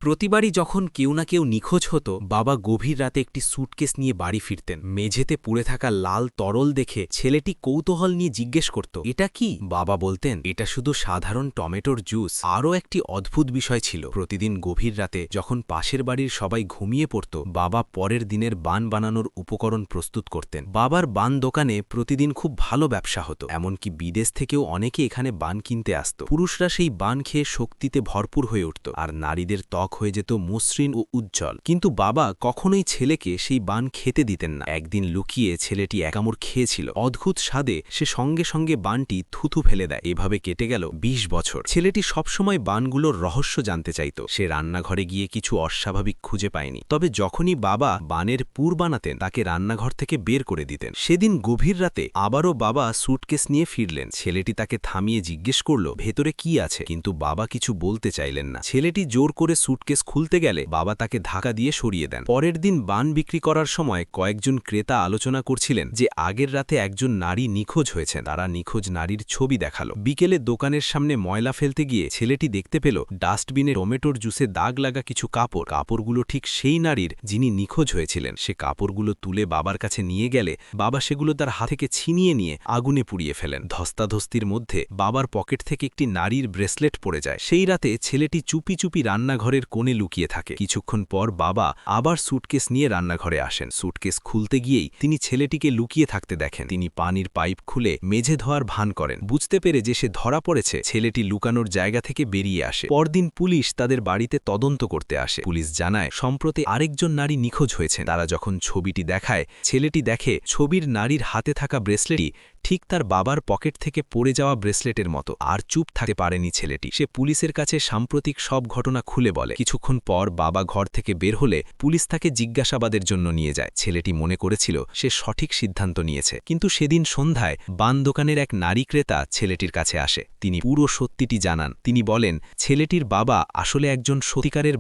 প্রতিবারই যখন কেউ না কেউ নিখোঁজ হতো বাবা গভীর রাতে একটি স্যুটকেস নিয়ে বাড়ি ফিরতেন। মেঝেতে পুড়ে থাকা লাল তরল দেখে ছেলেটি কৌতূহল নিয়ে জিজ্ঞেস করত, এটা কি? বাবা বলতেন, এটা শুধু সাধারণ টমেটোর জুস। আরও একটি অদ্ভুত বিষয় ছিল, প্রতিদিন গভীর রাতে যখন পাশের বাড়ির সবাই ঘুমিয়ে পড়ত বাবা পরের দিনের বান বানানোর উপকরণ প্রস্তুত করতেন। বাবার বান দোকানে প্রতিদিন খুব ভালো ব্যবসা হতো, এমনকি বিদেশ থেকেও অনেকে এখানে বান কিনতে আসত। পুরুষরা সেই বান খেয়ে শক্তিতে ভরপুর হয়ে উঠত, আর নারীদের ত্বক হয়ে যেত মসৃণ ও উজ্জ্বল। কিন্তু বাবা কখনোই ছেলেকে সেই বান খেতে দিতেন না। একদিন লুকিয়ে ছেলেটি এক কামড় খেয়েছিল। অদ্ভুত স্বাদে সে সঙ্গে সঙ্গে বানটি থুথু ফেলে দেয়। এভাবে কেটে গেল ২০ বছর। ছেলেটি সবসময় বানগুলোর রহস্য জানতে চাইত। সে রান্নাঘরে গিয়ে কিছু অস্বাভাবিক খুঁজে পায়নি, তবে যখনই বাবা বানের পুর বানাতেন তাকে রান্নাঘর থেকে বের করে দিতেন। সেদিন গভীর রাতে আবারও বাবা স্যুটকেস নিয়ে ফিরলেন। ছেলেটি তাকে থামিয়ে জিজ্ঞেস করল, ভেতরে কি আছে? কিন্তু বাবা কিছু বলতে চাইলেন না। ছেলেটি জোর করে স্যুটকেস খুলতে গেলে বাবা তাকে ধাক্কা দিয়ে সরিয়ে দেন। পরের দিন বান বিক্রি করার সময় কয়েকজন ক্রেতা আলোচনা করছিলেন যে আগের রাতে একজন নারী নিখোঁজ হয়েছেন। তারা নিখোঁজ নারীর ছবি দেখালো। বিকেলে দোকানের সামনে ময়লা ফেলতে গিয়ে ছেলেটি দেখতে পেল ডাস্টবিনে টমেটোর জুসে দাগ লাগা কিছু কাপড়। কাপড়গুলো ঠিক সেই নারীর যিনি নিখোঁজ হয়েছিলেন। সে কাপড়গুলো তুলে বাবার কাছে নিয়ে গেলে বাবা সেগুলো তার হাত থেকে ছিনিয়ে নিয়ে আগুনে পুড়িয়ে ফেলেন। ধস্তাধস্তির মধ্যে বাবার পকেট থেকে একটি নারীর ব্রেসলেট পড়ে যায়। সেই রাতে ছেলেটি চুপি চুপি রান্নাঘরের কোণে লুকিয়ে থাকে। কিছুক্ষণ পর বাবা আবার স্যুটকেস নিয়ে রান্নাঘরে আসেন। স্যুটকেস খুলতে গিয়েই তিনি ছেলেটিকে লুকিয়ে থাকতে দেখেন। তিনি পানির পাইপ খুলে মেঝে ধোয়ার ভান করেন। বুঝতে পেরে যে সে ধরা পড়েছে, ছেলেটি লুকানোর জায়গা থেকে বেরিয়ে আসে। পরদিন পুলিশ তাদের বাড়িতে তদন্ত করতে আসে। পুলিশ জানায় সম্প্রতি আরেকজন নারী নিখোঁজ হয়েছেন। তারা যখন ছবিটি দেখায়, ছেলেটি দেখে ছবির নারীর হাতে থাকা ব্রেসলেটটি ঠিক তার বাবার পকেট থেকে পড়ে যাওয়া ব্রেসলেটের মতো। আর চুপ থাকতে পারেনি ছেলেটি। সে পুলিশের কাছে সাম্প্রতিক সব ঘটনা খুলে বলে। কিছুক্ষণ পর বাবা ঘর থেকে বের হলে পুলিশ তাকে জিজ্ঞাসাবাদের জন্য নিয়ে যায়। ছেলেটি মনে করেছিল সে সঠিক সিদ্ধান্ত নিয়েছে। কিন্তু সেদিন সন্ধ্যায় বান দোকানের এক নারী ক্রেতা ছেলেটির কাছে আসে। তিনি পুরো সত্যিটি জানান। তিনি বলেন ছেলেটির বাবা আসলে একজন সত্যিকারের